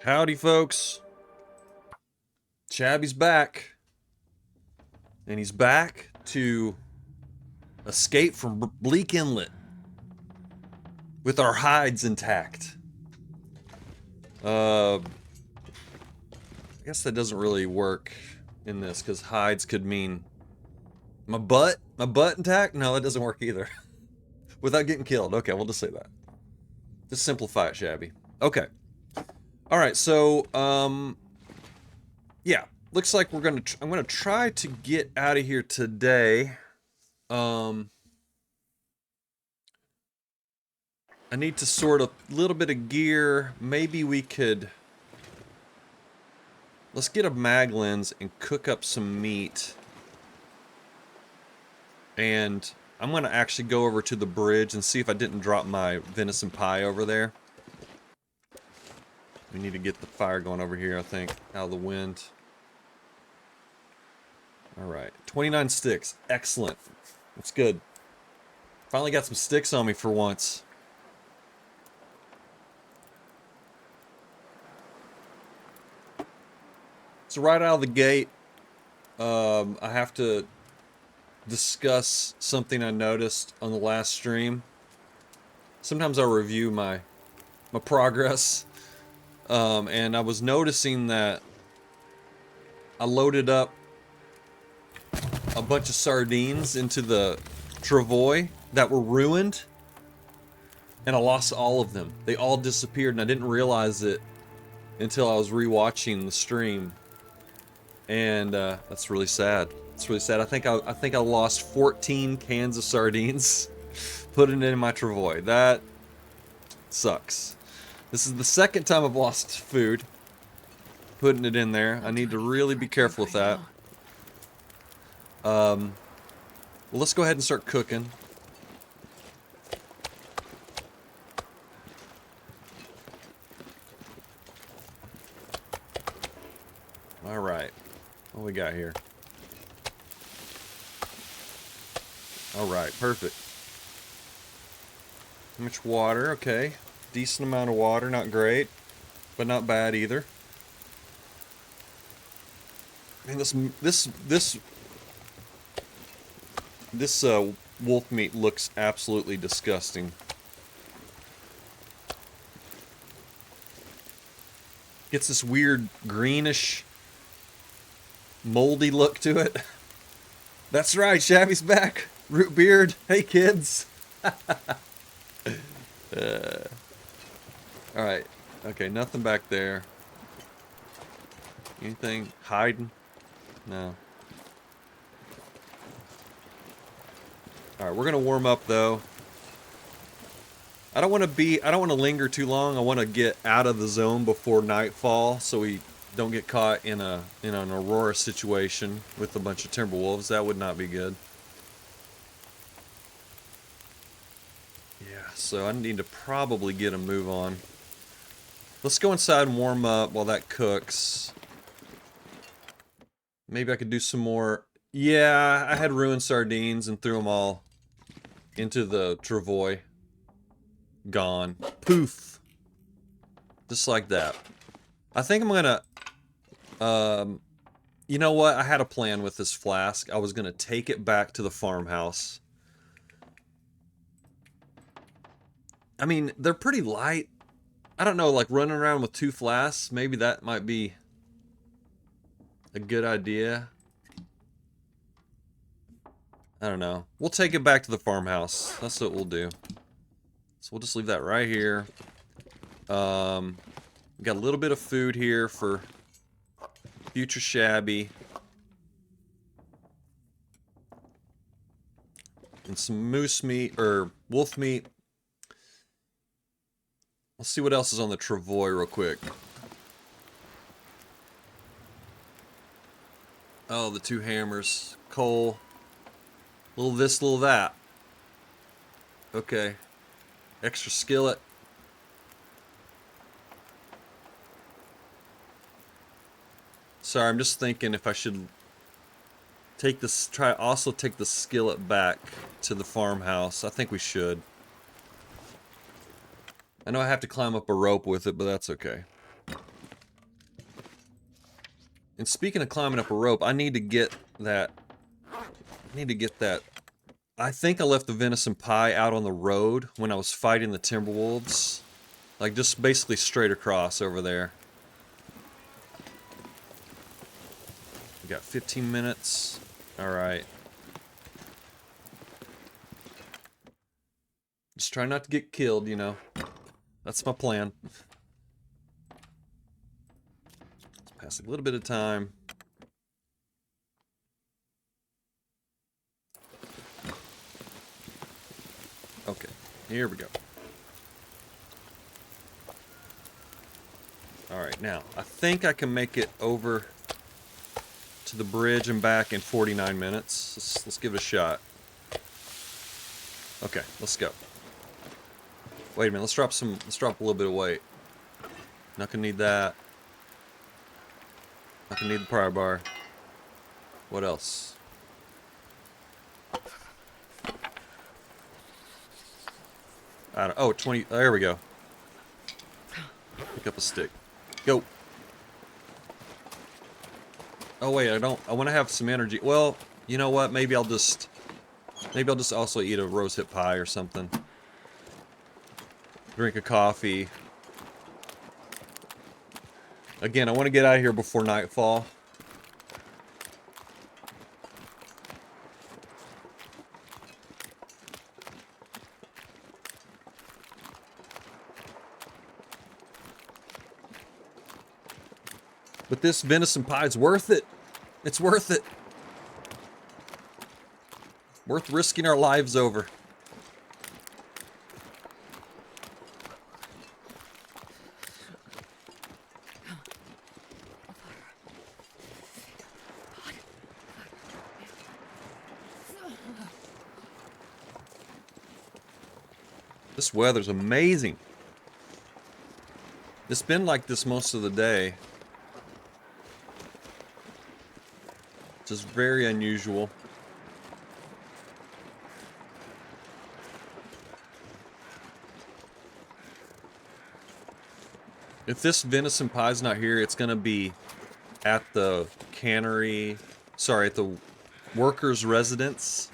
Howdy, folks. Shabby's back. And he's back to escape from Bleak Inlet with our hides intact. I guess that doesn't really work in this because hides could mean my butt intact? No, that doesn't work either. Without getting killed. Okay, we'll just say that. Just simplify it, Shabby. Okay. Alright, so, yeah. Looks like I'm gonna try to get out of here today. I need to sort a little bit of gear. Maybe we could... Let's get a mag lens and cook up some meat. And I'm gonna actually go over to the bridge and see if I didn't drop my venison pie over there. We need to get the fire going over here, I think, out of the wind. Alright, 29 sticks. Excellent. That's good. Finally got some sticks on me for once. So right out of the gate, I have to discuss something I noticed on the last stream. Sometimes I'll review my progress. And I was noticing that I loaded up a bunch of sardines into the travois that were ruined, and I lost all of them. They all disappeared, and I didn't realize it until I was rewatching the stream. And that's really sad. It's really sad. I think I lost 14 cans of sardines putting it in my travois. That sucks. This is the second time I've lost food putting it in there. I need to really be careful with that. Well, let's go ahead and start cooking. All right. What we got here? All right, perfect. How much water? Okay. Decent amount of water, not great, but not bad either. And this wolf meat looks absolutely disgusting. Gets this weird greenish, moldy look to it. That's right, Shabby's back. Root beard. Hey, kids. Alright. Okay, nothing back there. Anything hiding? No. Alright, we're gonna warm up though. I don't want to linger too long. I want to get out of the zone before nightfall so we don't get caught in an Aurora situation with a bunch of Timberwolves. That would not be good. Yeah, so I need to probably get a move on. Let's go inside and warm up while that cooks. Maybe I could do some more. Yeah, I had ruined sardines and threw them all into the travois. Gone. Poof. Just like that. I think I'm gonna... you know what? I had a plan with this flask. I was gonna take it back to the farmhouse. I mean, they're pretty light. I don't know, like running around with 2 flasks, maybe that might be a good idea. I don't know. We'll take it back to the farmhouse. That's what we'll do. So we'll just leave that right here. We got a little bit of food here for future Shabby. And some moose meat, or wolf meat. Let's see what else is on the travois real quick. Oh, the 2 hammers. Coal. Little this, little that. Okay. Extra skillet. Sorry, I'm just thinking if I should take this, also take the skillet back to the farmhouse. I think we should. I know I have to climb up a rope with it, but that's okay. And speaking of climbing up a rope, I need to get that. I think I left the venison pie out on the road when I was fighting the Timberwolves. Like, just basically straight across over there. We got 15 minutes. Alright. Just try not to get killed, you know. That's my plan. Let's pass a little bit of time. Okay, here we go. Alright, now, I think I can make it over to the bridge and back in 49 minutes. Let's give it a shot. Okay, let's go. Wait a minute, let's drop a little bit of weight. Not gonna need that. Not gonna need the pry bar. What else? Oh, 20, there we go. Pick up a stick. Go. Oh wait, I want to have some energy. Well, you know what? Maybe I'll just also eat a rosehip pie or something. Drink a coffee. Again, I want to get out of here before nightfall. But this venison pie is worth it. It's worth it. Worth risking our lives over. This weather's amazing. It's been like this most of the day. Just very unusual. If this venison pie's not here, it's gonna be at the cannery, sorry, at the workers' residence.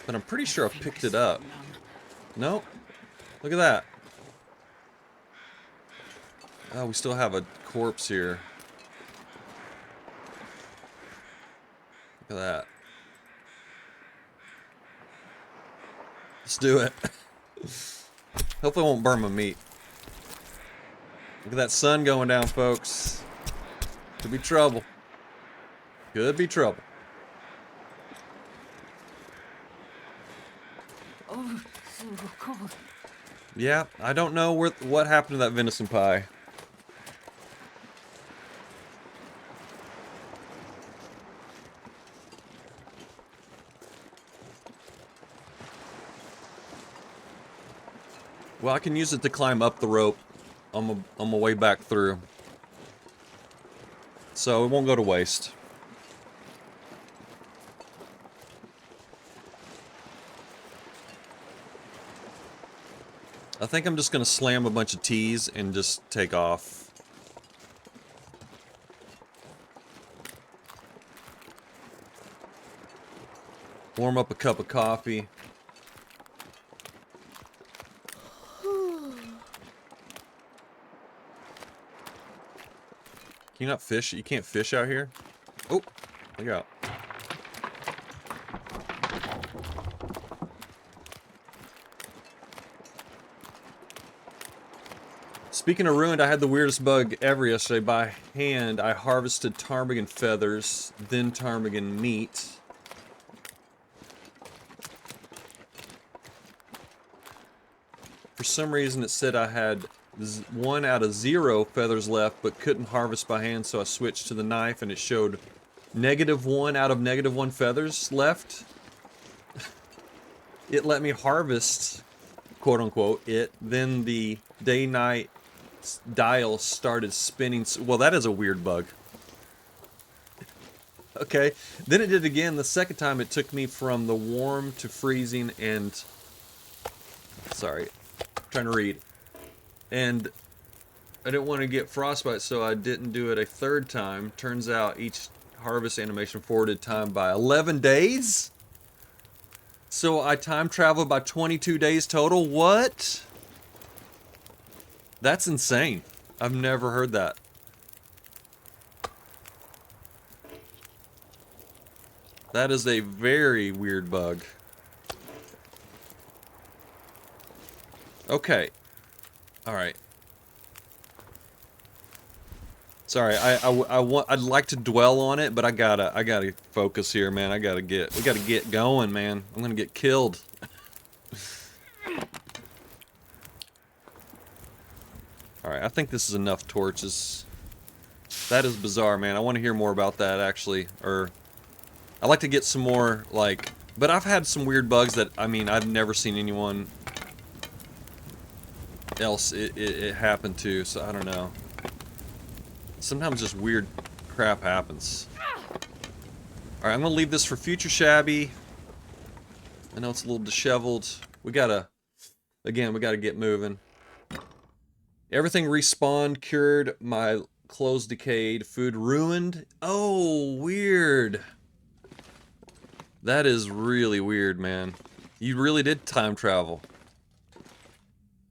But I'm pretty sure I picked it up. Nope. Look at that. Oh, we still have a corpse here. Look at that. Let's do it. Hopefully it won't burn my meat. Look at that sun going down, folks. Could be trouble. Could be trouble. Oh, so cold. Yeah, I don't know what happened to that venison pie. Well, I can use it to climb up the rope on my way back through. So it won't go to waste. I think I'm just gonna slam a bunch of teas and just take off. Warm up a cup of coffee. Can you not fish? You can't fish out here? Oh, look out. Speaking of ruined, I had the weirdest bug ever yesterday. By hand, I harvested ptarmigan feathers, then ptarmigan meat. For some reason it said I had 1 out of 0 feathers left, but couldn't harvest by hand, so I switched to the knife and it showed -1 out of -1 feathers left. It let me harvest, quote unquote, it. Then the day-night dial started spinning. Well, that is a weird bug. Okay, then it did again. The second time it took me from the warm to freezing and... Sorry, I'm trying to read. And I didn't want to get frostbite, so I didn't do it a third time. Turns out each harvest animation forwarded time by 11 days? So I time traveled by 22 days total? What? That's insane. I've never heard that. That is a very weird bug. Okay. Alright. Sorry, I'd like to dwell on it, but I gotta focus here, man. We gotta get going, man. I'm gonna get killed. Alright, I think this is enough torches. That is bizarre, man. I want to hear more about that, actually. Or, I'd like to get some more, like... But I've had some weird bugs that, I mean, I've never seen anyone else it happen to, so I don't know. Sometimes just weird crap happens. Alright, I'm gonna leave this for future Shabby. I know it's a little disheveled. We gotta get moving. Everything respawned, cured, my clothes decayed, food ruined. Oh, weird. That is really weird, man. You really did time travel.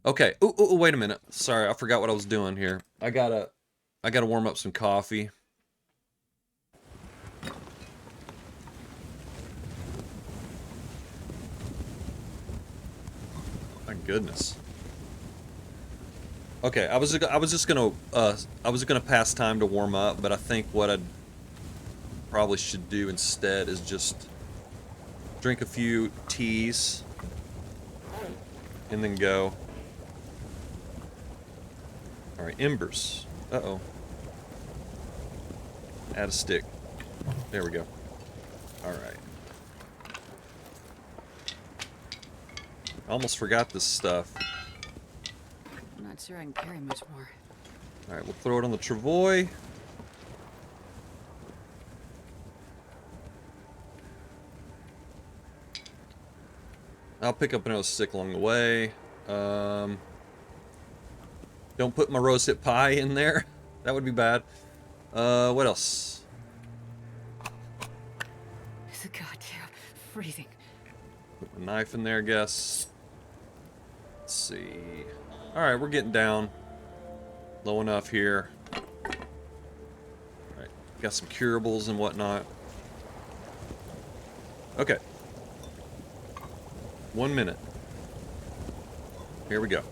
Okay. Ooh, wait a minute. Sorry, I forgot what I was doing here. I gotta warm up some coffee. My goodness. Okay, I was just gonna pass time to warm up, but I think what I probably should do instead is just drink a few teas and then go. All right, embers. Uh-oh. Add a stick. There we go. All right. Almost forgot this stuff. I'm not sure I can carry much more. All right, we'll throw it on the travois. I'll pick up another stick along the way. Don't put my rosehip pie in there. That would be bad. What else? It's a goddamn freezing. Put my knife in there, I guess. Let's see. Alright, we're getting down. Low enough here. Alright, got some curables and whatnot. Okay. 1 minute. Here we go.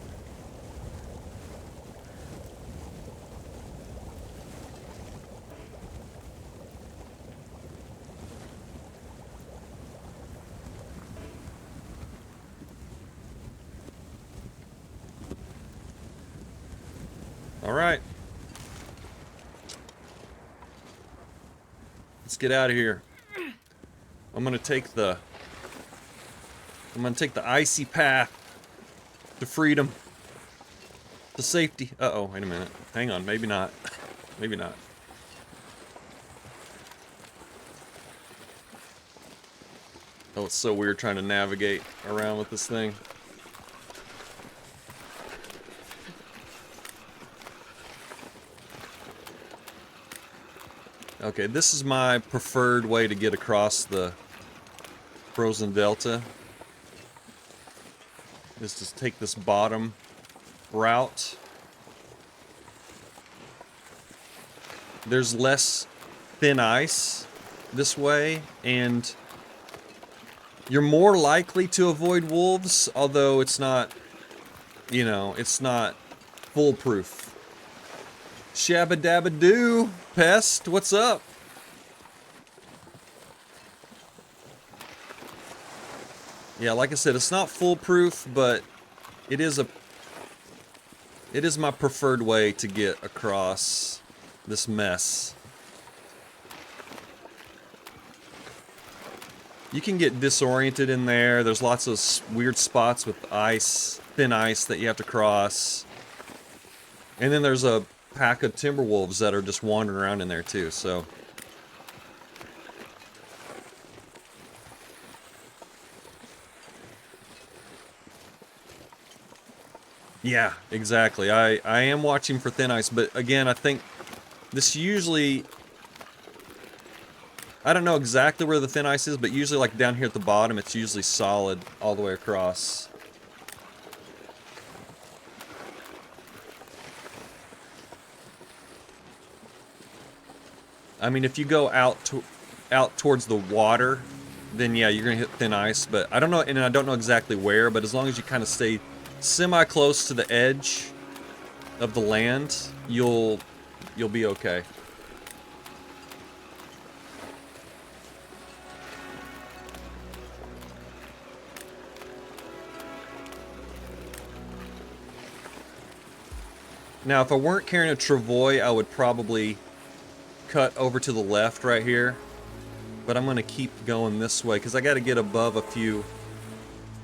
All right. Let's get out of here. I'm gonna take the icy path to freedom, to safety. Uh-oh, wait a minute. Hang on, maybe not. Maybe not. Oh, it's so weird trying to navigate around with this thing. Okay, this is my preferred way to get across the frozen delta. Is to take this bottom route. There's less thin ice this way, and you're more likely to avoid wolves, although it's not, you know, it's not foolproof. Shabba dabba doo, pest, what's up? Yeah, like I said, it's not foolproof, but it is my preferred way to get across this mess. You can get disoriented in there. There's lots of weird spots with ice, thin ice that you have to cross. And then there's a pack of Timberwolves that are just wandering around in there too, so. Yeah, exactly. I am watching for thin ice, but again, I think this usually... I don't know exactly where the thin ice is, but usually like down here at the bottom, it's usually solid all the way across. I mean, if you go out towards the water, then yeah, you're gonna hit thin ice. But I don't know, and I don't know exactly where. But as long as you kind of stay semi-close to the edge of the land, you'll be okay. Now, if I weren't carrying a travois, I would probably cut over to the left right here. But I'm gonna keep going this way because I got to get above a few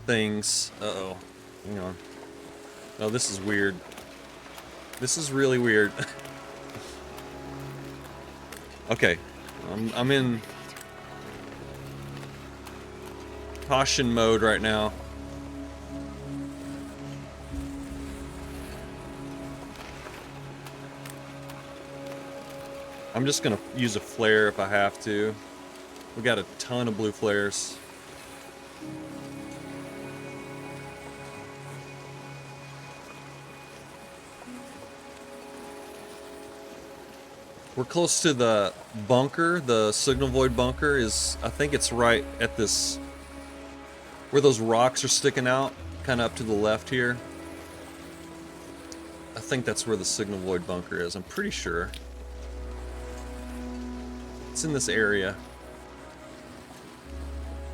things. Uh-oh. Hang on. Oh, this is weird. This is really weird. Okay. I'm in caution mode right now. I'm just gonna use a flare if I have to. We got a ton of blue flares. We're close to the bunker. The signal void bunker is, I think it's right at this, where those rocks are sticking out, kind of up to the left here. I think that's where the signal void bunker is. I'm pretty sure. It's in this area.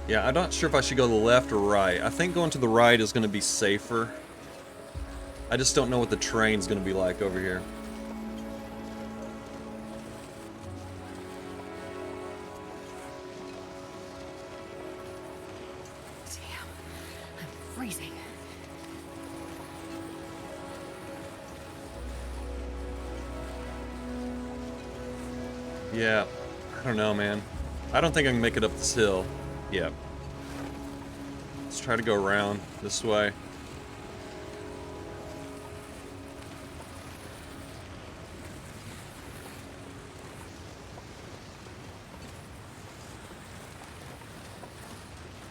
Yeah, I'm not sure if I should go to the left or right. I think going to the right is going to be safer. I just don't know what the terrain's going to be like over here. Damn, I'm freezing. Yeah, I don't know, man. I don't think I can make it up this hill. Yeah. Let's try to go around this way.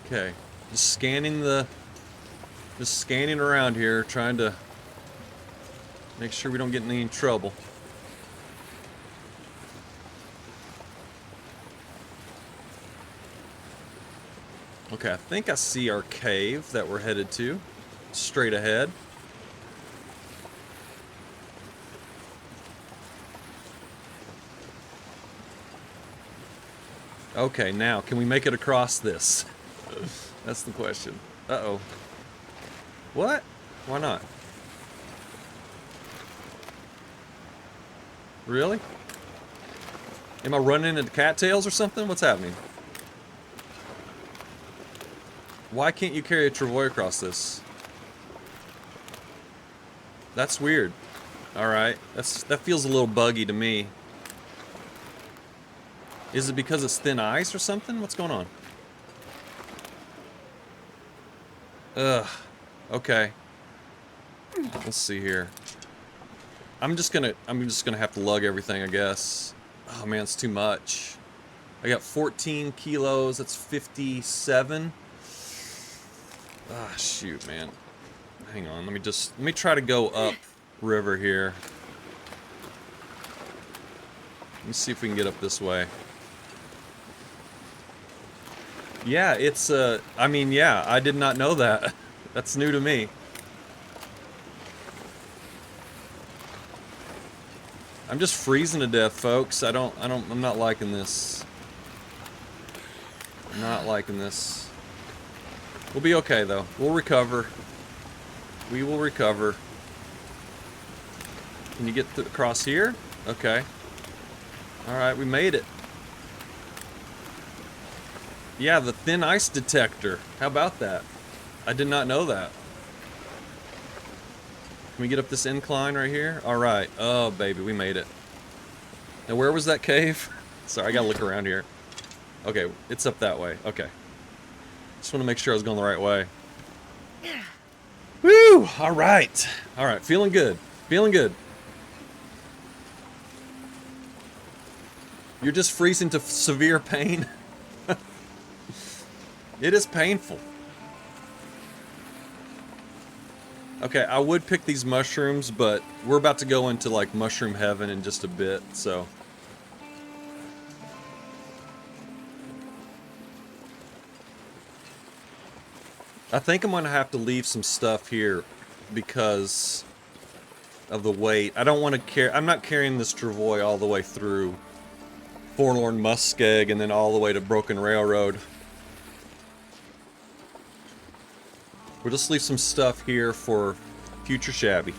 Okay. Just scanning around here, trying to make sure we don't get in any trouble. Okay, I think I see our cave that we're headed to. Straight ahead. Okay, now, can we make it across this? That's the question. Uh-oh. What? Why not? Really? Am I running into cattails or something? What's happening? Why can't you carry a travois across this? That's weird. Alright. That feels a little buggy to me. Is it because it's thin ice or something? What's going on? Ugh. Okay. Let's see here. I'm just gonna have to lug everything, I guess. Oh man, it's too much. I got 14 kilos, that's 57. Ah, shoot, man. Hang on, let me try to go up river here. Let me see if we can get up this way. Yeah, it's, I mean, yeah, I did not know that. That's new to me. I'm just freezing to death, folks. I'm not liking this. I'm not liking this. We'll be okay, though. We'll recover. We will recover. Can you get across here? Okay. Alright, we made it. Yeah, the thin ice detector. How about that? I did not know that. Can we get up this incline right here? Alright. Oh, baby, we made it. Now, where was that cave? Sorry, I gotta look around here. Okay, it's up that way. Okay. Just want to make sure I was going the right way. Woo! All right. All right. Feeling good. Feeling good. You're just freezing to severe pain. It is painful. Okay, I would pick these mushrooms, but we're about to go into like mushroom heaven in just a bit, so. I think I'm gonna have to leave some stuff here because of the weight. I don't want to carry. I'm not carrying this travois all the way through Forlorn Muskeg and then all the way to Broken Railroad. We'll just leave some stuff here for future Shabby.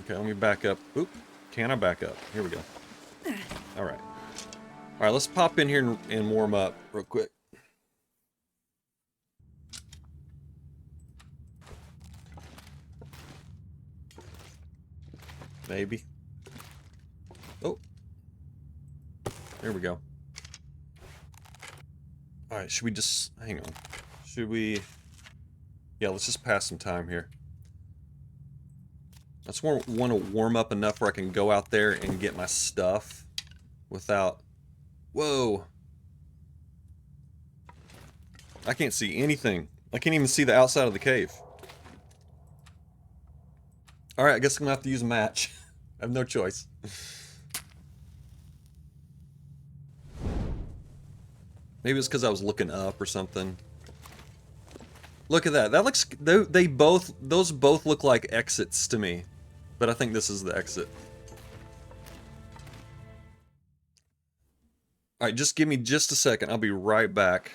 Okay, let me back up. Oop, can I back up? Here we go. Alright. Alright, let's pop in here and warm up real quick. Maybe. Oh. There we go. Alright, should we just... hang on. Should we... yeah, let's just pass some time here. I just want to warm up enough where I can go out there and get my stuff without... whoa! I can't see anything. I can't even see the outside of the cave. Alright, I guess I'm gonna have to use a match. I have no choice. Maybe it's because I was looking up or something. Look at that. That looks... those both look like exits to me. But I think this is the exit. Alright, just give me just a second. I'll be right back.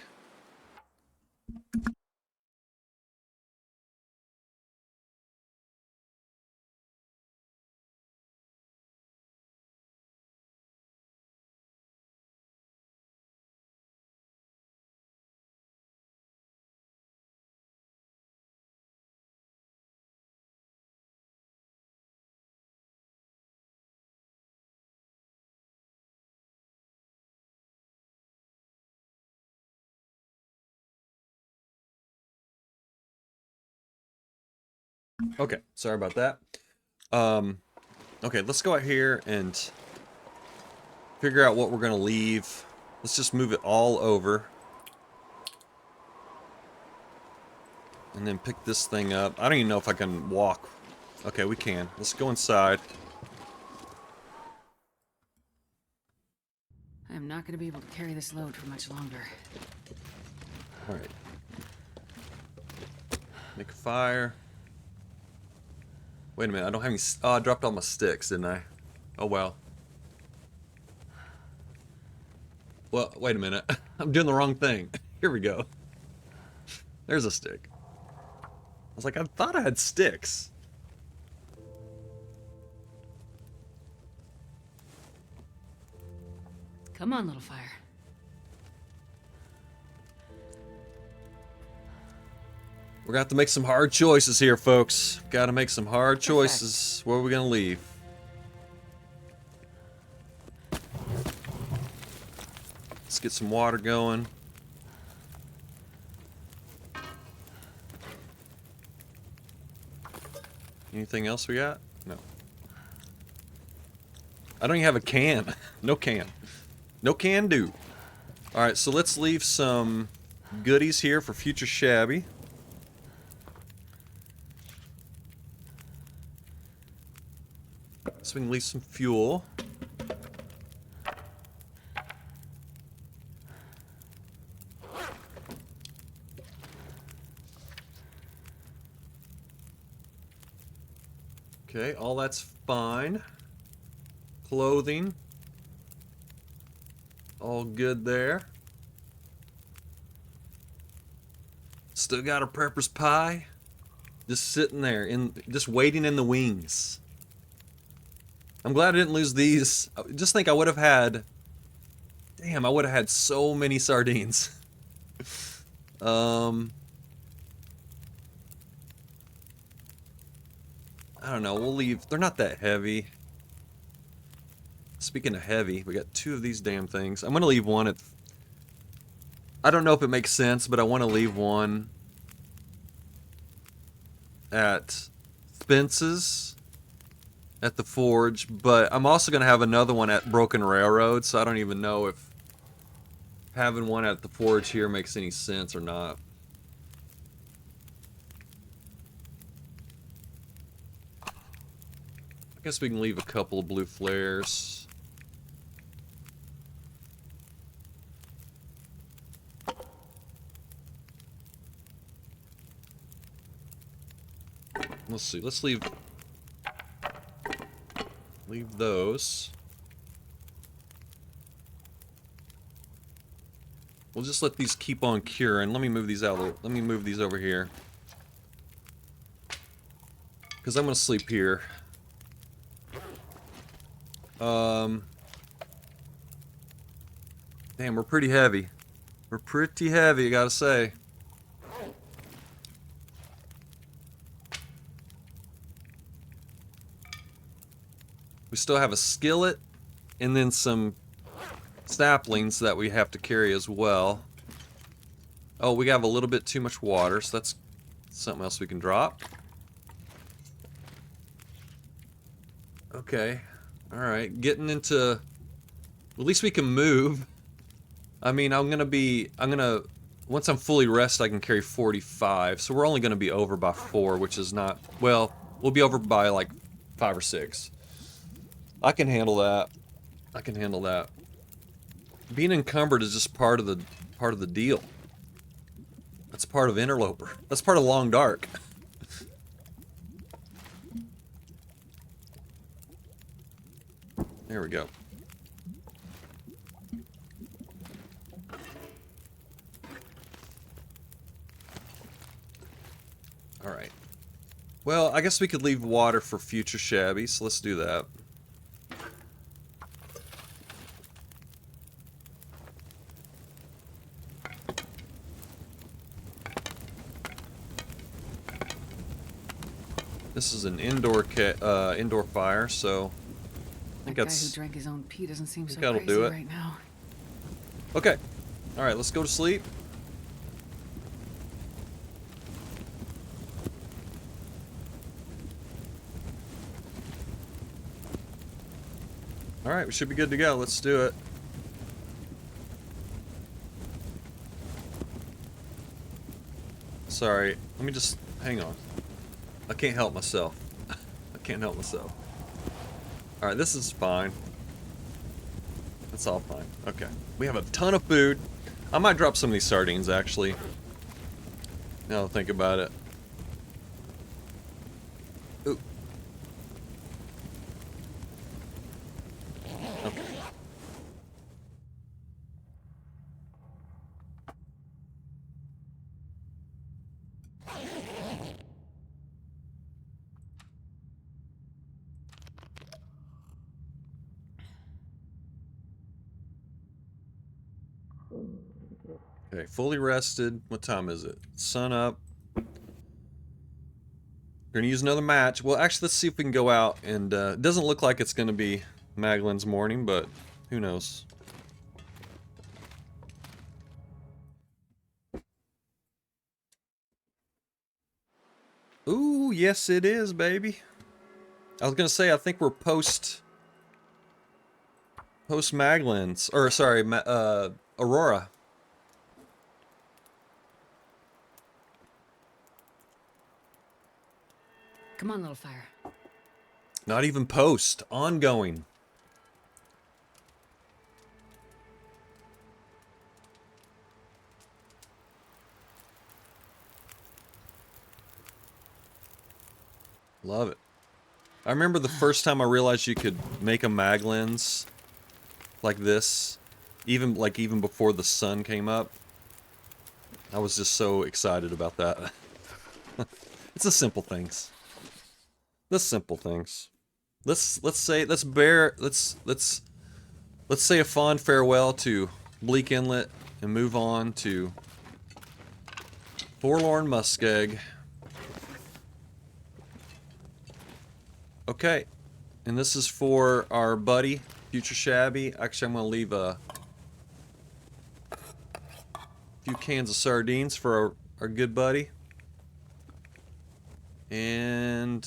Okay, sorry about that. Okay, let's go out here and figure out what we're gonna leave. Let's just move it all over. And then pick this thing up. I don't even know if I can walk. Okay, we can. Let's go inside. I am not going to be able to carry this load for much longer. Alright. Make a fire. Wait a minute, I don't have any... oh, I dropped all my sticks, didn't I? Oh, well. Well, wait a minute. I'm doing the wrong thing. Here we go. There's a stick. I was like, I thought I had sticks. Come on, little fire. We're gonna have to make some hard choices here, folks. Gotta make some hard choices. Where are we gonna leave? Let's get some water going. Anything else we got? No. I don't even have a can. No can. No can do. Alright, so let's leave some goodies here for future Shabby. So we can leave some fuel. Okay, all that's fine. Clothing. All good there. Still got a prepper's pie. Just sitting there, just waiting in the wings. I'm glad I didn't lose these. Just think I would have had... damn, I would have had so many sardines. I don't know, we'll leave... they're not that heavy. Speaking of heavy, we got two of these damn things. I'm gonna leave one at I don't know if it makes sense, but I want to leave one at Spence's at the forge, but I'm also going to have another one at Broken Railroad, so I don't even know if having one at the forge here makes any sense or not. I guess we can leave a couple of blue flares. Let's see, let's leave those. We'll just let these keep on curing. Let me move these out. Let me move these over here. Because I'm going to sleep here. Damn, we're pretty heavy. We're pretty heavy, I gotta say. We still have a skillet and then some saplings that we have to carry as well. Oh, we have a little bit too much water, so that's something else we can drop. Okay. Alright, getting into... At least we can move. I mean, once I'm fully rested, I can carry 45, so we're only gonna be over by 4, which is not... Well, we'll be over by like 5 or 6. I can handle that. I can handle that. Being encumbered is just part of the deal. That's part of Interloper. That's part of Long Dark. There we go. Alright. Well, I guess we could leave water for future Shabby, so let's do that. This is an indoor fire, so I think that guy who drank his own pee doesn't seem so crazy do it right now. Okay. Alright, let's go to sleep. Alright, we should be good to go. Let's do it. Sorry, let me just... hang on. I can't help myself. I can't help myself. Alright, this is fine. That's all fine. Okay. We have a ton of food. I might drop some of these sardines, actually. Now I'll think about it. Ooh. Okay. Okay, fully rested. What time is it? Sun up. We're gonna use another match. Well, actually, let's see if we can go out. And it doesn't look like it's gonna be Magdalene's morning, but who knows? Ooh, yes, it is, baby. I was gonna say, I think we're post Magdalene's, or sorry, Aurora. Come on, little fire. Not even post. Ongoing. Love it. I remember the first time I realized you could make a mag lens like this, even before the sun came up. I was just so excited about that. It's the simple things. The simple things. Let's say a fond farewell to Bleak Inlet and move on to Forlorn Muskeg. Okay, and this is for our buddy, Future Shabby. Actually, I'm gonna leave a few cans of sardines for our good buddy. And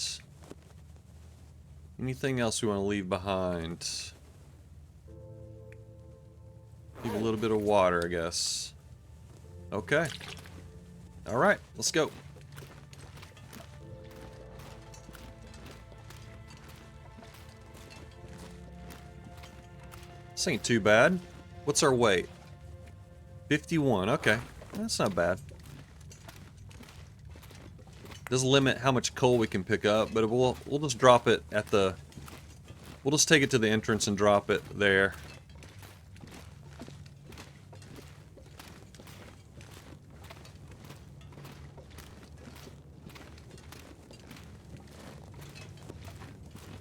anything else we want to leave behind? Leave a little bit of water, I guess. Okay. Alright, let's go. This ain't too bad. What's our weight? 51, okay. That's not bad. Does limit how much coal we can pick up, but we'll just drop it at the... We'll just take it to the entrance and drop it there.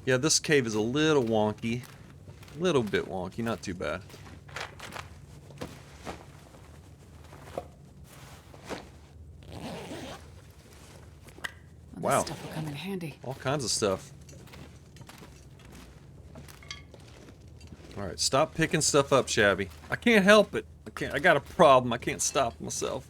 Yeah, this cave is a little wonky. A little bit wonky, not too bad. Well, Wow. this stuff will come in handy. All kinds of stuff. Alright, stop picking stuff up, Shabby. I can't help it. I got a problem. I can't stop myself.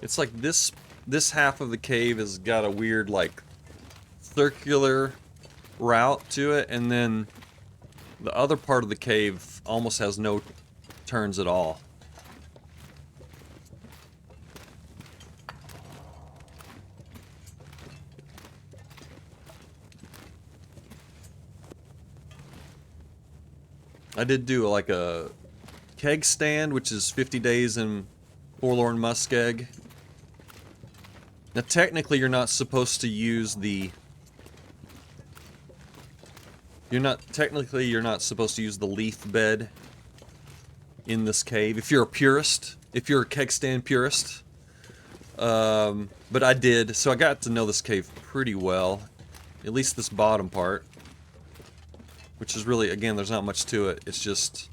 It's like this half of the cave has got a weird, like, circular route to it, and then the other part of the cave almost has no turns at all. I did do like a keg stand, which is 50 days in Forlorn Muskeg. Now technically you're not supposed to use the... You're not supposed to use the leaf bed in this cave. If you're a purist, if you're a keg stand purist. But I did, so I got to know this cave pretty well. At least this bottom part. Which is really, again, there's not much to it. It's just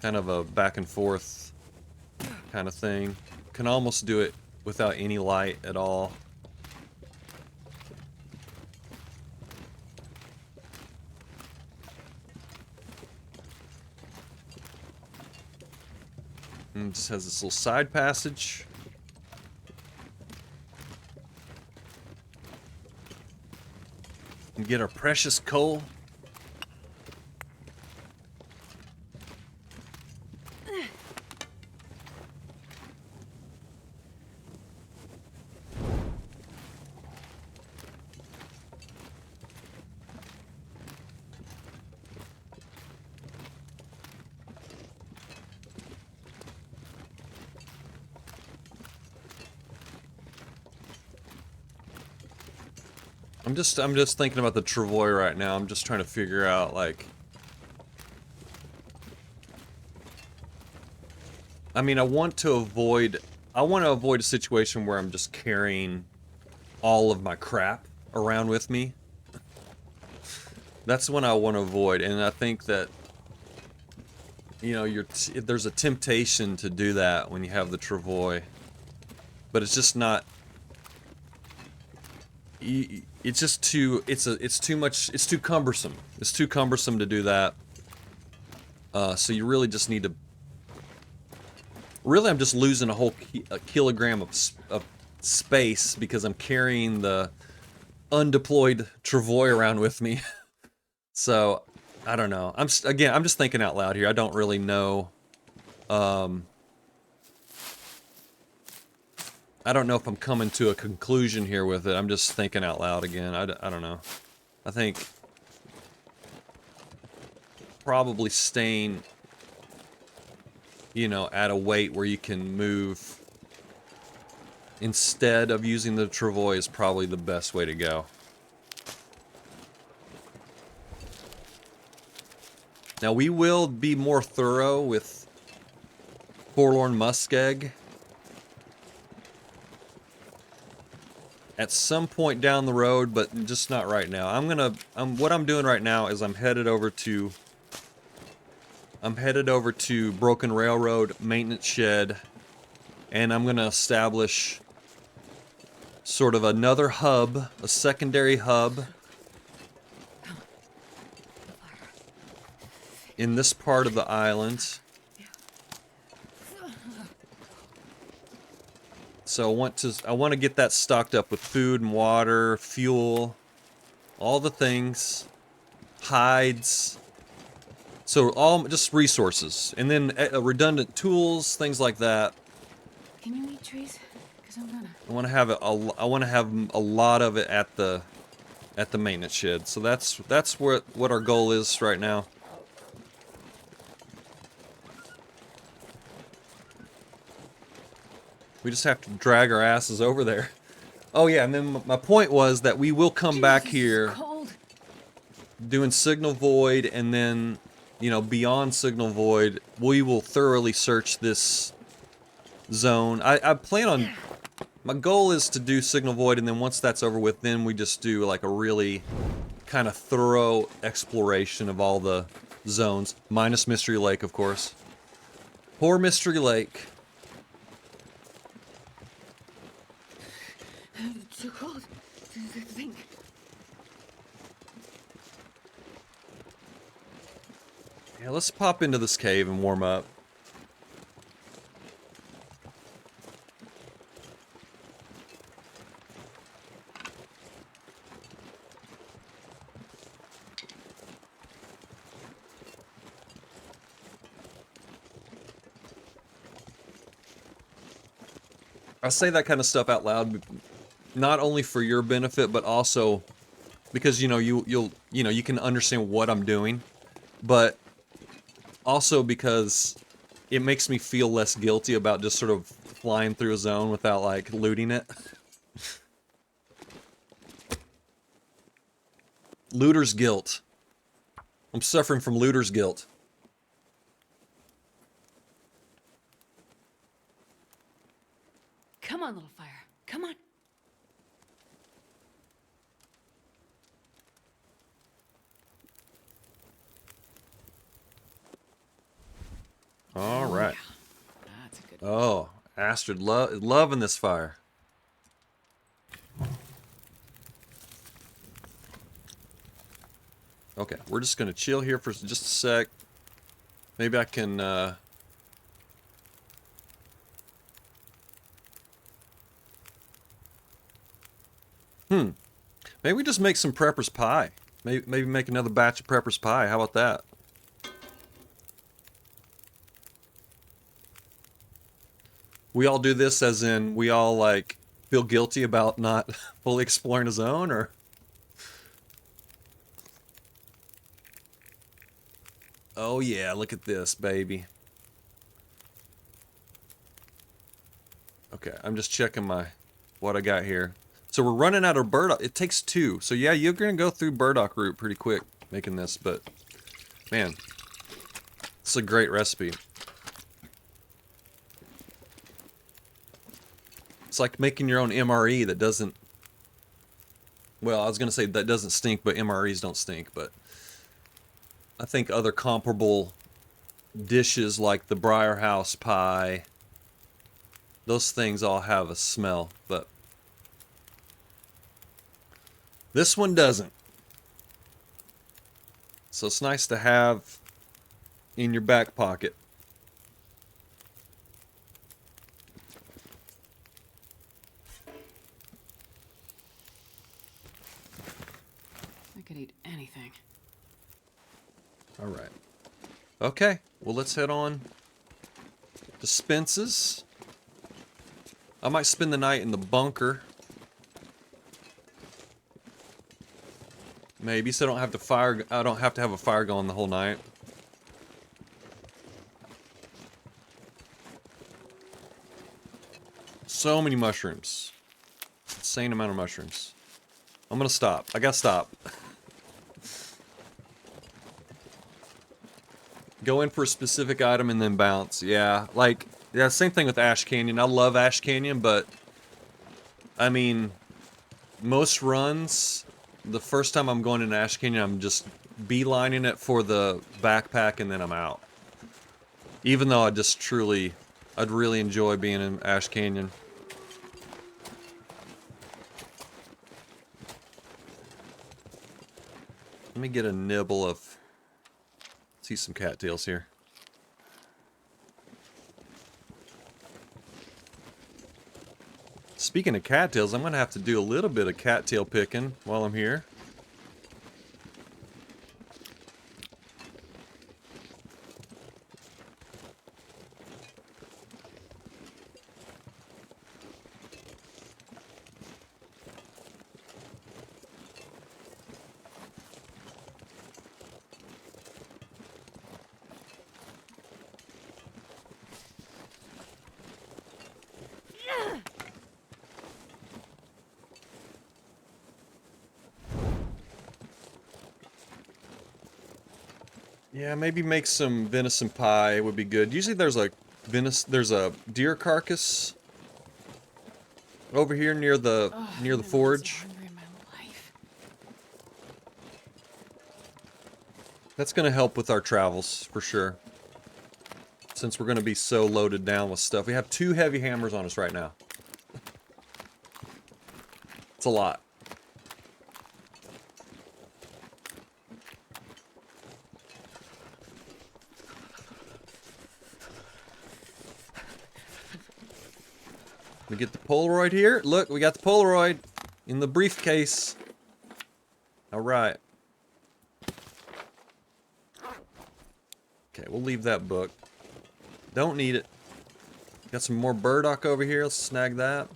kind of a back and forth kind of thing. Can almost do it without any light at all. And it just has this little side passage. And get our precious coal. I'm just thinking about the travois right now. I'm just trying to figure out, like... I mean, I want to avoid a situation where I'm just carrying all of my crap around with me. That's what I want to avoid, and I think that, you know, there's a temptation to do that when you have the travois. But it's just not... It's just too, it's too much, it's too cumbersome. It's too cumbersome to do that. So you really just need to, really I'm just losing a kilogram of space because I'm carrying the undeployed travois around with me. So, I don't know. I'm just thinking out loud here. I don't really know, I don't know if I'm coming to a conclusion here with it. I'm just thinking out loud again. I don't know. I think probably staying, you know, at a weight where you can move instead of using the travois is probably the best way to go. Now we will be more thorough with Forlorn Muskeg at some point down the road, but just not right now. What I'm doing right now is I'm headed over to I'm headed over to Broken Railroad Maintenance Shed, and I'm going to establish sort of another hub, a secondary hub in this part of the island. So I want to get that stocked up with food and water, fuel, all the things, hides. So all just resources, and then redundant tools, things like that. Can you eat trees? Because I'm gonna. I want to have I want to have a lot of it at the maintenance shed. So that's what our goal is right now. We just have to drag our asses over there. Oh yeah, and then my point was that we will come back here doing Signal Void, and then, you know, beyond Signal Void, we will thoroughly search this zone. I plan on, my goal is to do Signal Void, and then once that's over with, then we just do like a really kind of thorough exploration of all the zones, minus Mystery Lake, of course. Poor Mystery Lake. Too cold to think. Yeah, let's pop into this cave and warm up. I say that kind of stuff out loud, not only for your benefit, but also because, you know, you can understand what I'm doing, but also because it makes me feel less guilty about just sort of flying through a zone without, like, looting it. Looter's guilt. I'm suffering from looter's guilt. Come on, little fire. Come on. All right. Yeah. That's a good one. Oh, Astrid loving this fire. Okay, we're just gonna chill here for just a sec. Maybe I can, maybe we just make some Prepper's Pie. Maybe make another batch of Prepper's Pie. How about that? We all do this as in we all, like, feel guilty about not fully exploring a zone, or? Oh yeah, look at this, baby. Okay, I'm just checking what I got here. So we're running out of burdock. It takes 2. So yeah, you're gonna go through burdock root pretty quick making this, but man, it's a great recipe. It's like making your own MRE that doesn't, well, I was gonna say that doesn't stink, but MREs don't stink, but I think other comparable dishes like the Briar House pie, those things all have a smell, but this one doesn't. So it's nice to have in your back pocket. I could eat anything. All right. Okay, well, let's head on to Spence's. I might spend the night in the bunker. Maybe, so I don't have to have a fire going the whole night. So many mushrooms. Insane amount of mushrooms. I'm gonna stop. I gotta stop. Go in for a specific item and then bounce. Yeah, like, yeah, same thing with Ash Canyon. I love Ash Canyon, but I mean, most runs, the first time I'm going in Ash Canyon, I'm just beelining it for the backpack and then I'm out. Even though I'd really enjoy being in Ash Canyon. Let me get a nibble of... See some cattails here. Speaking of cattails, I'm going to have to do a little bit of cattail picking while I'm here. Yeah, maybe make some venison pie would be good. Usually there's a deer carcass over here near the forge. That's going to help with our travels for sure. Since we're going to be so loaded down with stuff. We have 2 heavy hammers on us right now. It's a lot. We get the Polaroid here. Look, we got the Polaroid in the briefcase. All right. Okay, we'll leave that book. Don't need it. Got some more burdock over here. Let's snag that.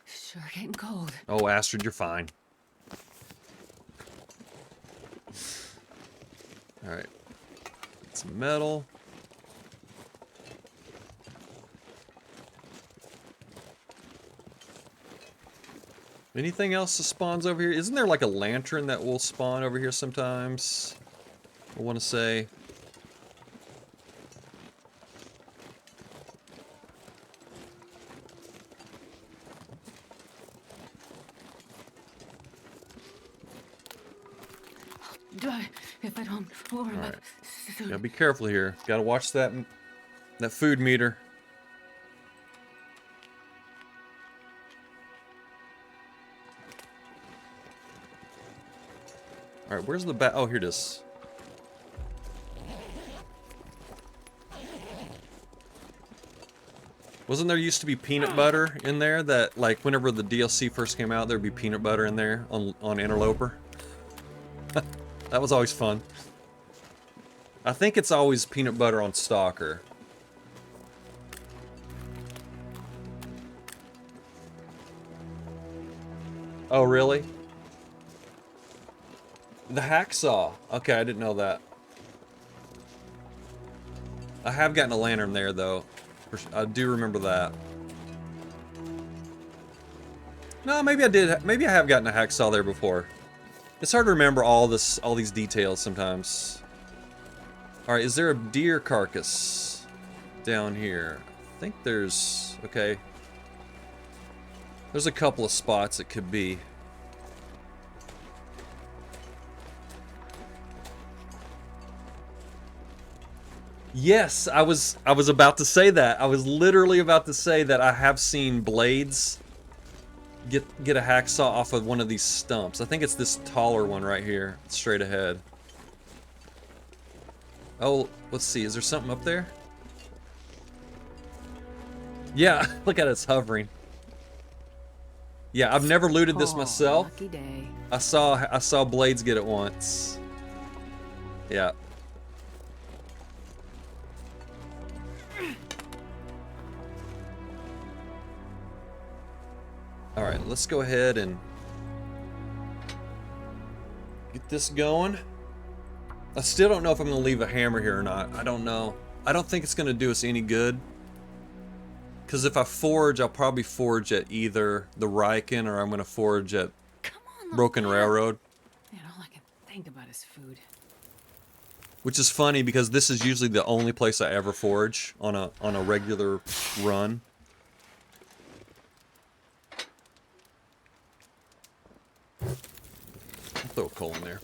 Sure getting cold. Oh, Astrid, you're fine. Alright. Some metal. Anything else that spawns over here? Isn't there like a lantern that will spawn over here sometimes? I want to say. If I don't lower my Alright. suit. Gotta be careful here. Gotta watch that food meter. Alright, where's the bat? Oh, here it is. Wasn't there used to be peanut butter in there that, like, whenever the DLC first came out, there'd be peanut butter in there on Interloper? That was always fun. I think it's always peanut butter on Stalker. Oh, really? The hacksaw. Okay, I didn't know that. I have gotten a lantern there, though. I do remember that. No, maybe I did. Maybe I have gotten a hacksaw there before. It's hard to remember all these details sometimes. All right, is there a deer carcass down here? I think there's... Okay. There's a couple of spots it could be. Yes, I was about to say that. I was literally about to say that I have seen blades get a hacksaw off of one of these stumps. I think it's this taller one right here, straight ahead. Oh, let's see. Is there something up there? Yeah, look at it, it's hovering. Yeah, I've never looted this myself. Lucky day. I saw blades get it once. Yeah. Alright, let's go ahead and get this going. I still don't know if I'm going to leave a hammer here or not. I don't know. I don't think it's going to do us any good. Because if I forge, I'll probably forge at either the Riken or I'm going to forge at Broken Railroad. Man, all I can think about is food. Which is funny because this is usually the only place I ever forge on a regular run. coal in there.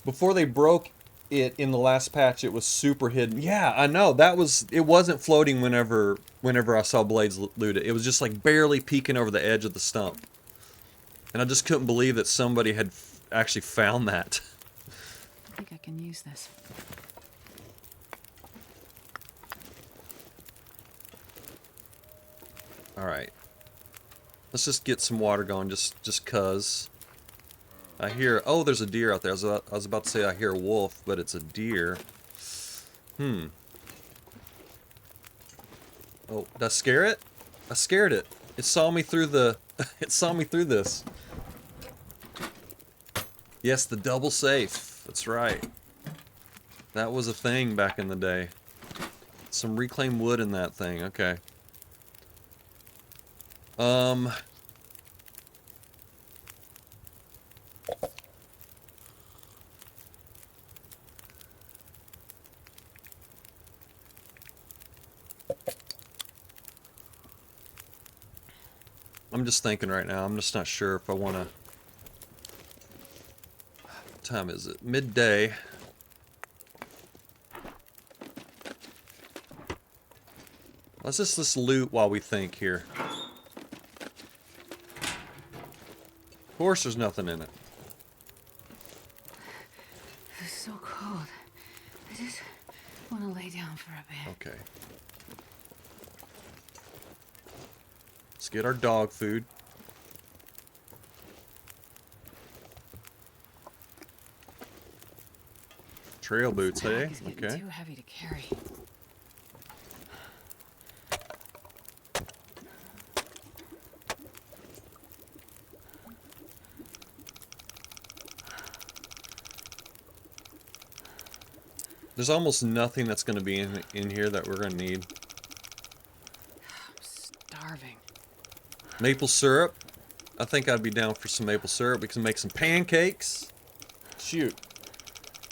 Before they broke it in the last patch, it was super hidden. Yeah, I know. It wasn't floating whenever I saw Blades loot it. It was just like barely peeking over the edge of the stump. And I just couldn't believe that somebody had actually found that. I think I can use this. Alright. Let's just get some water going, just cuz. I hear... Oh, there's a deer out there. I was about to say I hear a wolf, but it's a deer. Oh, did I scare it? I scared it. It saw me through the... It saw me through this. Yes, the double safe. That's right. That was a thing back in the day. Some reclaimed wood in that thing. Okay. I'm just thinking right now. I'm just not sure if I want to... What time is it? Midday. Let's just loot while we think here. Of course there's nothing in it. It's so cold. I just want to lay down for a bit. Okay. Let's get our dog food. Trail boots, This hey? bag is getting Okay. too heavy to carry. There's almost nothing that's going to be in here that we're going to need. I'm starving. Maple syrup. I think I'd be down for some maple syrup. We can make some pancakes. Shoot.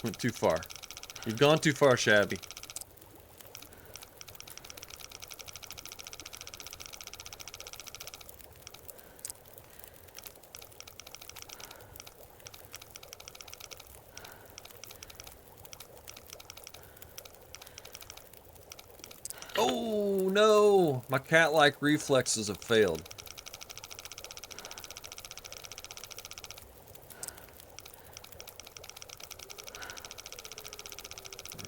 Went too far. You've gone too far, Shabby. Oh, no! My cat-like reflexes have failed.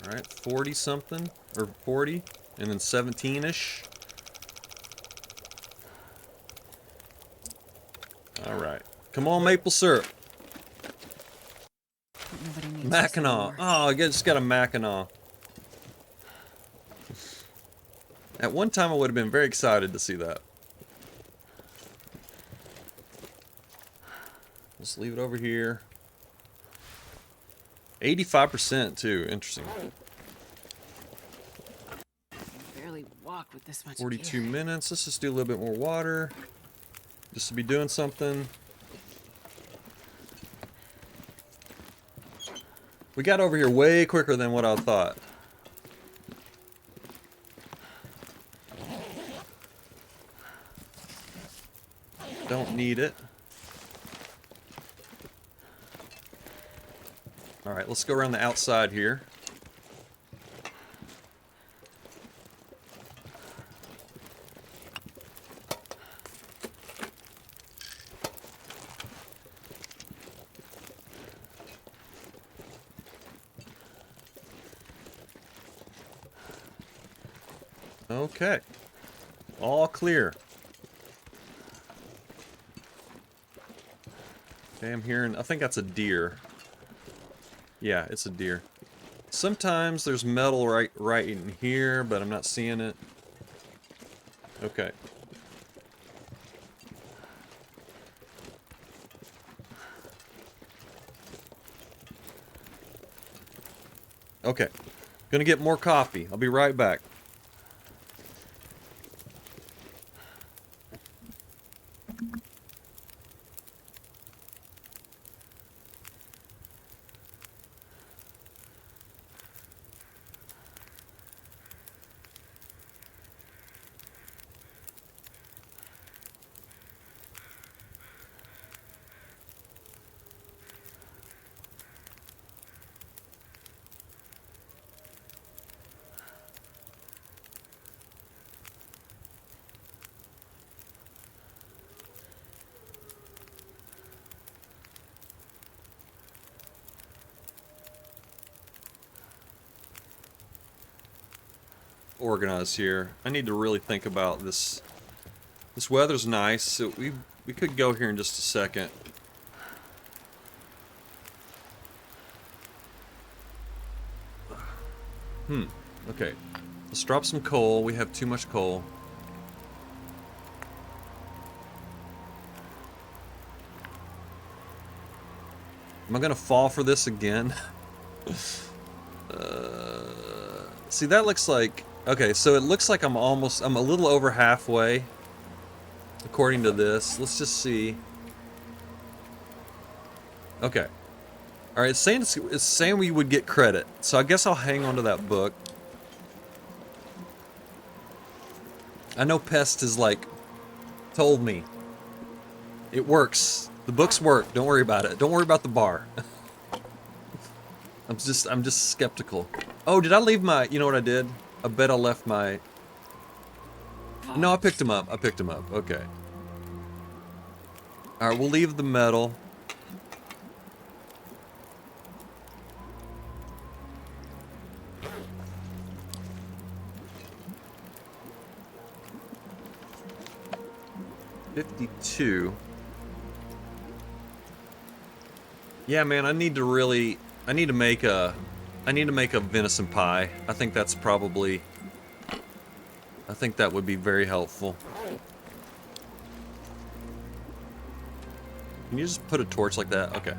Alright, 40-something, or 40, and then 17-ish. Alright. Come on, maple syrup. Nobody needs this Mackinac. anymore. Oh, I just got a Mackinac. At one time, I would have been very excited to see that. Let's leave it over here. 85% too. Interesting. I can barely walk with this much 42 gear. minutes. Let's just do a little bit more water. Just to be doing something. We got over here way quicker than what I thought. Don't need it. Alright, let's go around the outside here. Okay. All clear. Okay, I'm hearing... I think that's a deer. Yeah, it's a deer. Sometimes there's metal right in here, but I'm not seeing it. Okay. Okay. Gonna get more coffee. I'll be right back. organized here. I need to really think about this. This weather's nice, so we could go here in just a second. Okay. Let's drop some coal. We have too much coal. Am I gonna fall for this again? See, that looks like... Okay, so it looks like I'm a little over halfway. According to this. Let's just see. Okay. Alright, it's saying we would get credit. So I guess I'll hang on to that book. I know Pest has, like, told me. It works. The books work. Don't worry about it. Don't worry about the bar. I'm just skeptical. Oh, did I leave my... You know what I did? I bet I left my... No, I picked him up. I picked him up. Okay. Alright, we'll leave the metal. $52. Yeah, man, I need to make a venison pie. I think that's probably... I think that would be very helpful. Can you just put a torch like that? Okay.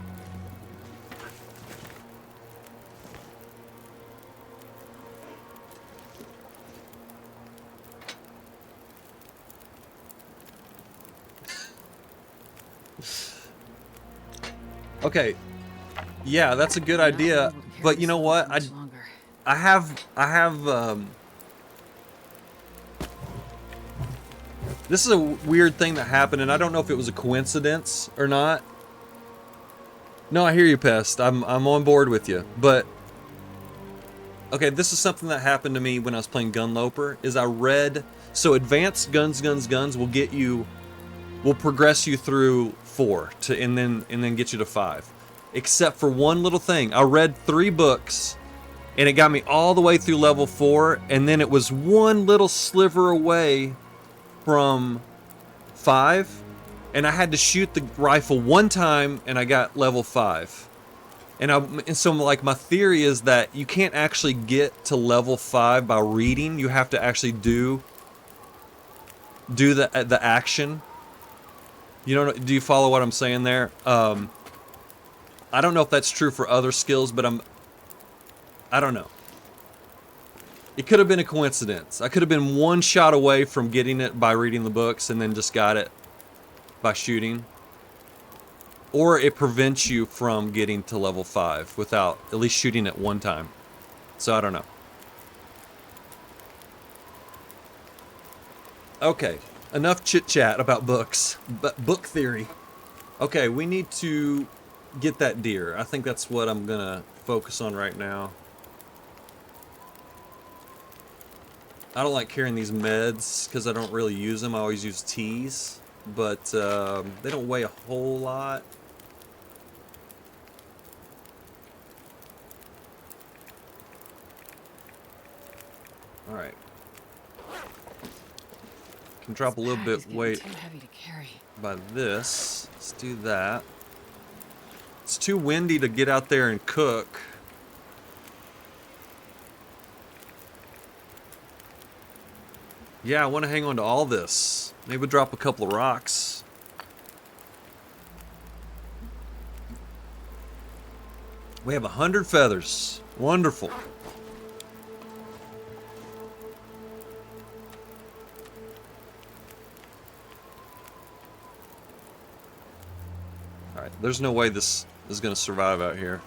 Okay. Yeah, that's a good idea. But you know what? I have this is a weird thing that happened, and I don't know if it was a coincidence or not. No, I hear you, Pest. I'm on board with you. But okay, this is something that happened to me when I was playing Gunloper. Is I read so advanced guns will progress you through 4 and then get you to 5. Except for one little thing. I read 3 books and it got me all the way through level 4, and then it was one little sliver away from 5, and I had to shoot the rifle one time and I got level 5. And so like my theory is that you can't actually get to level 5 by reading. You have to actually do the action. You know, do you follow what I'm saying there? I don't know if that's true for other skills, but I don't know. It could have been a coincidence. I could have been one shot away from getting it by reading the books and then just got it by shooting. Or it prevents you from getting to level 5 without at least shooting it one time. So I don't know. Okay, enough chit-chat about books. Book theory. Okay, we need to get that deer. I think that's what I'm gonna focus on right now. I don't like carrying these meds because I don't really use them. I always use teas, but they don't weigh a whole lot. All right. Can drop a little bit weight by this. Let's do that. It's too windy to get out there and cook. Yeah, I want to hang on to all this. Maybe drop a couple of rocks. We have 100 feathers. Wonderful. Alright, there's no way this is going to survive out here.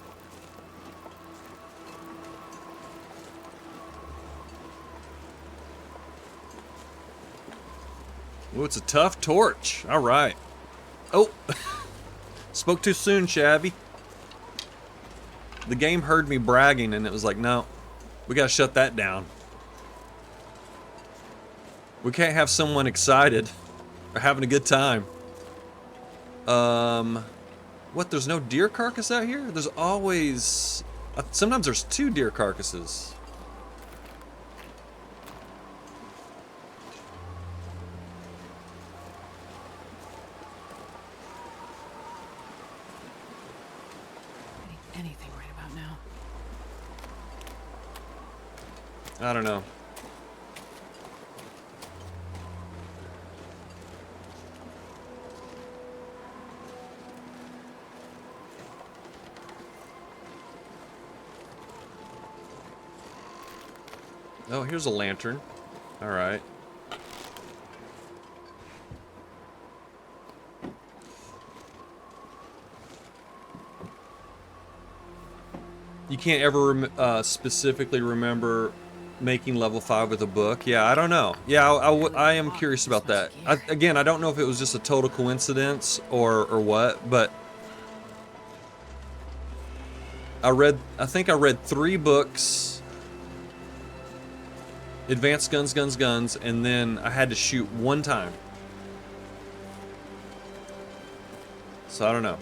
Oh, it's a tough torch. All right. Oh, spoke too soon, Shabby. The game heard me bragging and it was like, no, we gotta shut that down. We can't have someone excited or having a good time. What, there's no deer carcass out here? There's always, sometimes there's 2 deer carcasses. anything right about now. I don't know. Oh, here's a lantern. All right. You can't ever specifically remember making level 5 with a book. Yeah, I don't know. Yeah, I am curious about that. Again, I don't know if it was just a total coincidence or what, but I think I read 3 books, Advanced Guns, Guns, Guns, and then I had to shoot 1 time. So I don't know.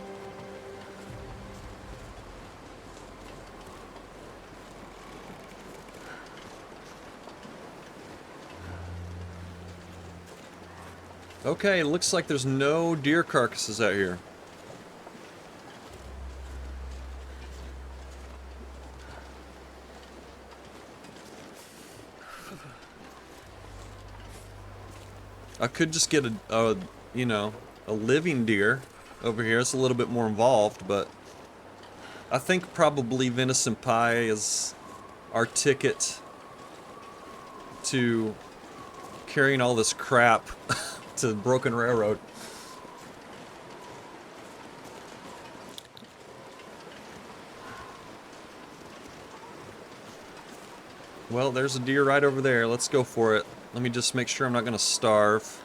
Okay, it looks like there's no deer carcasses out here. I could just get you know, a living deer over here. It's a little bit more involved, but I think probably venison pie is our ticket to carrying all this crap to Broken Railroad. Well, there's a deer right over there. Let's go for it. Let me just make sure I'm not going to starve.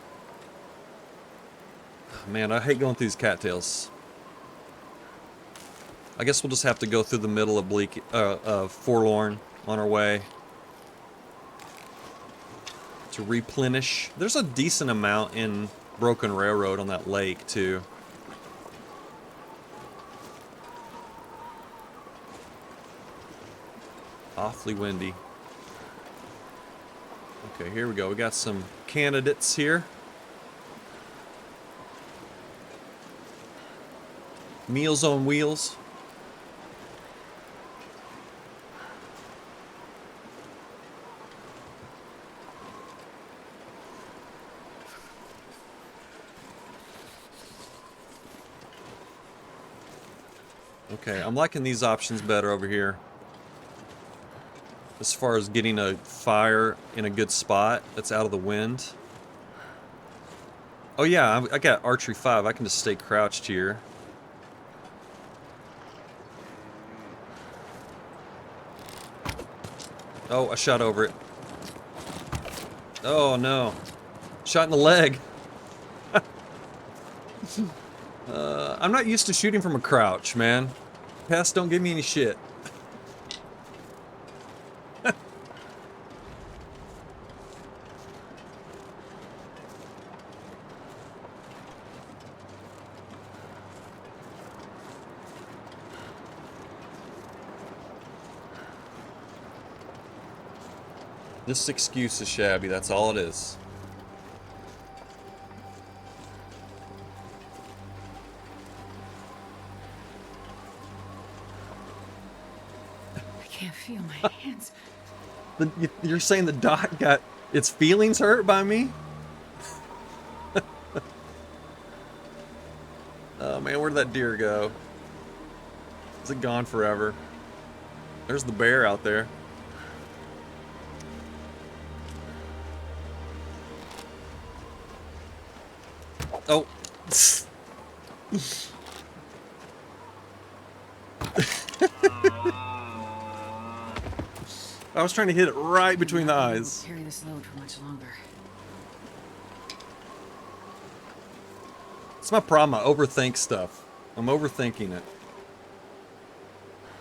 Man, I hate going through these cattails. I guess we'll just have to go through the middle of Bleak, Forlorn on our way to replenish. There's a decent amount in Broken Railroad on that lake, too. Awfully windy. Okay, here we go. We got some candidates here. Meals on Wheels. Okay, I'm liking these options better over here. As far as getting a fire in a good spot that's out of the wind. Oh yeah, I got Archery 5. I can just stay crouched here. Oh, I shot over it. Oh no. Shot in the leg. I'm not used to shooting from a crouch, man. Pests don't give me any shit. This excuse is Shabby, that's all it is. I can't feel my hands. You're saying the dog got its feelings hurt by me? Oh man, where'd that deer go? Is it gone forever? There's the bear out there. Oh. I was trying to hit it right between the eyes. Carry this load for much longer. It's my problem. I overthink stuff. I'm overthinking it.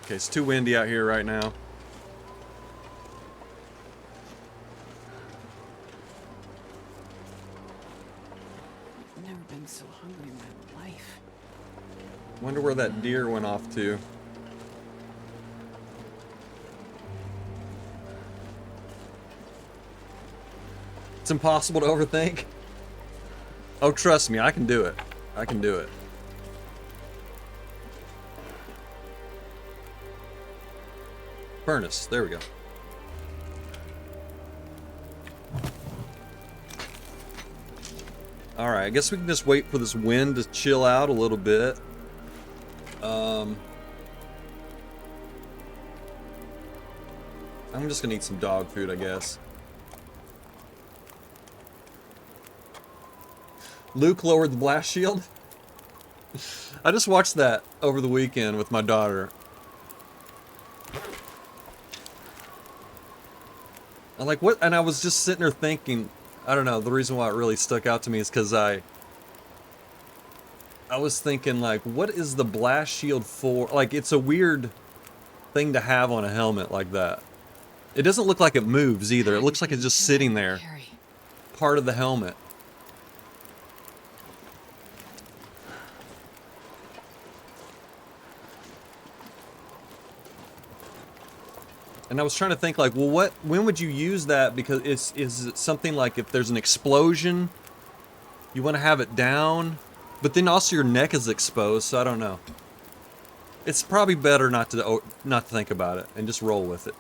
Okay, it's too windy out here right now. I've never been so hungry in my life. Wonder where that deer went off to. It's impossible to overthink. Oh, trust me, I can do it. I can do it. Furnace. There we go. Alright, I guess we can just wait for this wind to chill out a little bit. I'm just gonna eat some dog food, I guess. Luke lowered the blast shield. I just watched that over the weekend with my daughter. I'm like, what? And I was just sitting there thinking, I don't know, the reason why it really stuck out to me is because I was thinking, like, what is the blast shield for? Like, it's a weird thing to have on a helmet like that. It doesn't look like it moves either. It looks like it's just sitting there, part of the helmet. And I was trying to think, like, well, when would you use that? Because is it something like if there's an explosion, you want to have it down, but then also your neck is exposed, so I don't know. It's probably better not to think about it and just roll with it,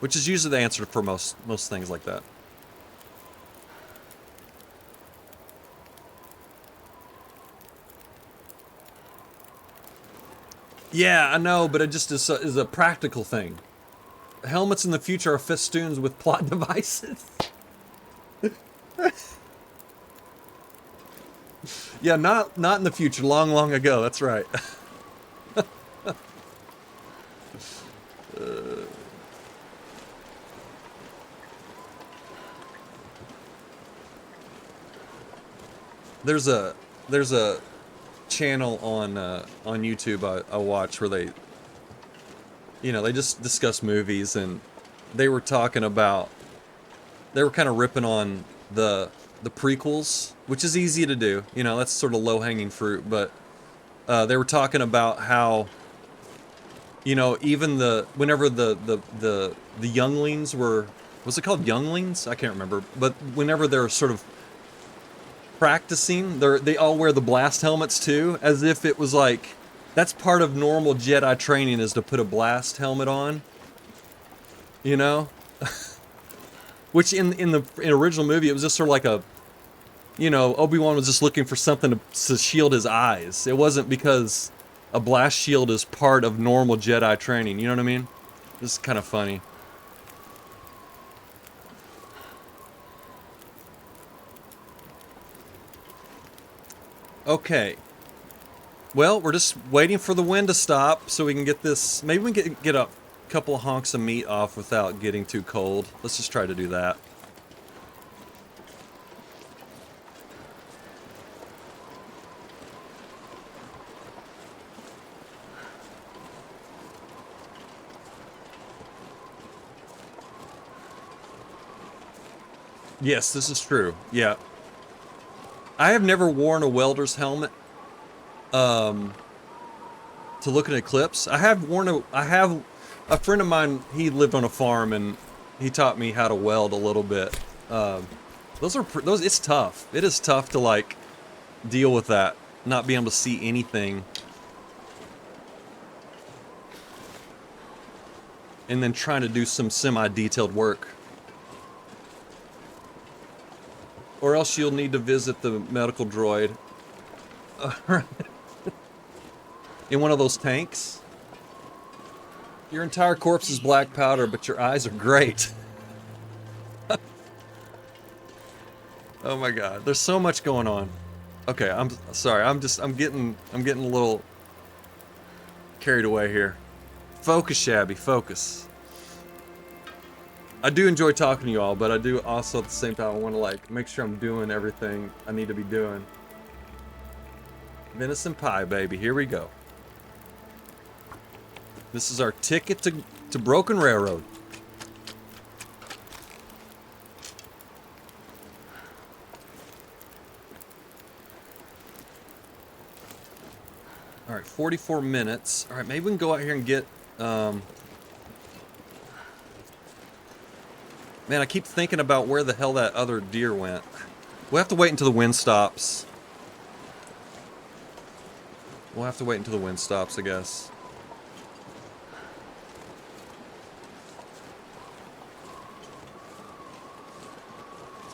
which is usually the answer for most things like that. Yeah, I know, but it just is a practical thing. Helmets in the future are festoons with plot devices. Yeah, not in the future, long ago, that's right. There's a channel on YouTube I watch where they just discuss movies, and they were talking about, they were kind of ripping on the prequels, which is easy to do, that's sort of low-hanging fruit, but they were talking about how, even whenever the younglings were, was it called younglings? I can't remember, but whenever they're sort of practicing, they all wear the blast helmets too, as if it was like, that's part of normal Jedi training, is to put a blast helmet on. Which in the original movie, it was just sort of like a, Obi-Wan was just looking for something to shield his eyes. It wasn't because a blast shield is part of normal Jedi training, you know what I mean? This is kind of funny. Okay. Well, we're just waiting for the wind to stop so we can get this. Maybe we can get a couple of honks of meat off without getting too cold. Let's just try to do that. Yes, this is true. Yeah. I have never worn a welder's helmet. To look at an eclipse. I have a friend of mine, he lived on a farm and he taught me how to weld a little bit. It's tough. It is tough to like deal with that, not being able to see anything. And then trying to do some semi-detailed work. Or else you'll need to visit the medical droid. In one of those tanks. Your entire corpse is black powder, but your eyes are great. Oh my god, there's so much going on. Okay, I'm sorry. I'm getting a little carried away here. Focus, Shabby, focus. I do enjoy talking to you all, but I do also at the same time I want to like make sure I'm doing everything I need to be doing. Venison pie, baby. Here we go. This is our ticket to Broken Railroad. All right, 44 minutes. All right, maybe we can go out here and get... Man, I keep thinking about where the hell that other deer went. We'll have to wait until the wind stops. I guess.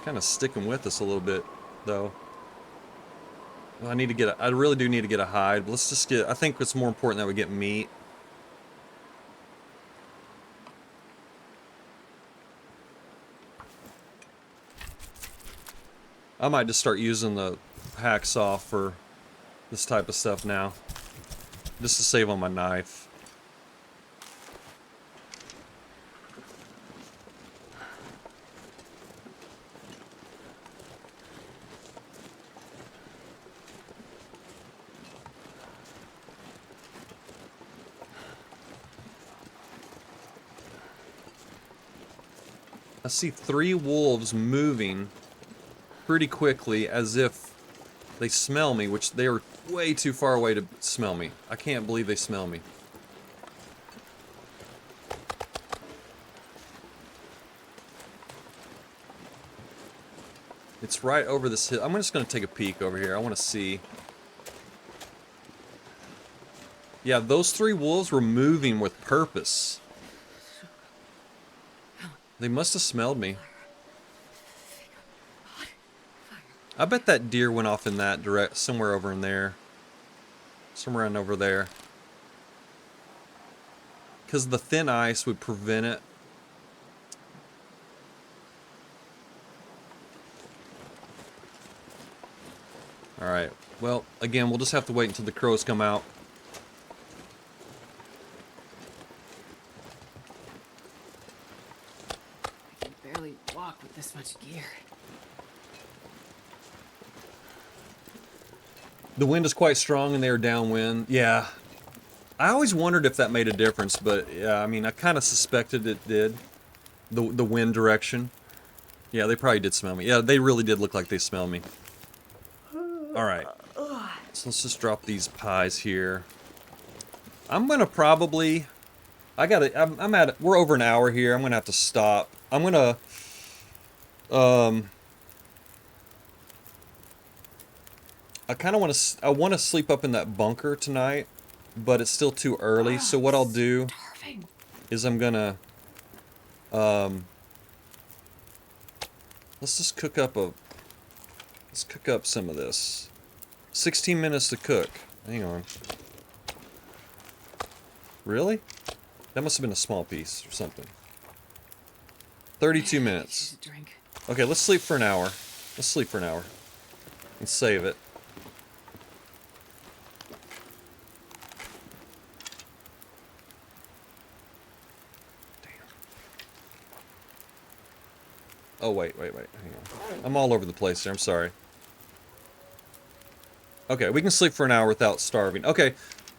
kind of sticking with us a little bit, though. Well, I really do need to get a hide, but let's just I think it's more important that we get meat. I might just start using the hacksaw for this type of stuff now, just to save on my knife. I see 3 wolves moving pretty quickly as if they smell me, which they are way too far away to smell me. I can't believe they smell me. It's right over this hill. I'm just going to take a peek over here. I want to see. Yeah, those 3 wolves were moving with purpose. They must have smelled me. I bet that deer went off in that somewhere over in there. Somewhere around over there. Because the thin ice would prevent it. Alright, well, again, we'll just have to wait until the crows come out. I can barely walk with this much gear. The wind is quite strong and they are downwind. Yeah. I always wondered if that made a difference, but yeah, I mean, I kind of suspected it did. The wind direction. Yeah, they probably did smell me. Yeah, they really did look like they smelled me. Alright. So let's just drop these pies here. I'm gonna probably... we're over an hour here. I'm gonna have to stop. I'm gonna... I want to sleep up in that bunker tonight, but it's still too early. So what I'll do is I'm gonna, let's cook up some of this. 16 minutes to cook. Hang on. Really? That must have been a small piece or something. 32 minutes. Okay, let's sleep for an hour. Let's sleep for an hour. And save it. Oh, wait. Hang on. I'm all over the place here. I'm sorry. Okay, we can sleep for an hour without starving. Okay.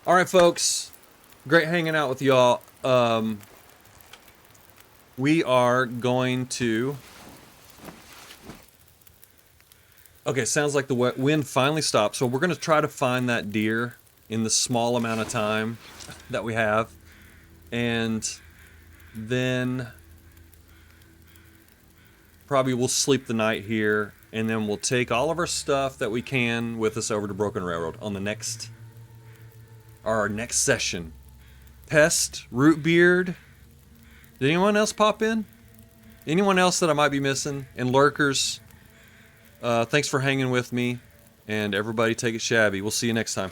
Alright, folks. Great hanging out with y'all. We are going to... Okay, sounds like the wind finally stopped. So we're going to try to find that deer in the small amount of time that we have. And then... probably we'll sleep the night here, and then we'll take all of our stuff that we can with us over to Broken Railroad on the next, our next session. Pest, Rootbeard. Did anyone else pop in? Anyone else that I might be missing? And lurkers. Thanks for hanging with me, and everybody take it shabby. We'll see you next time.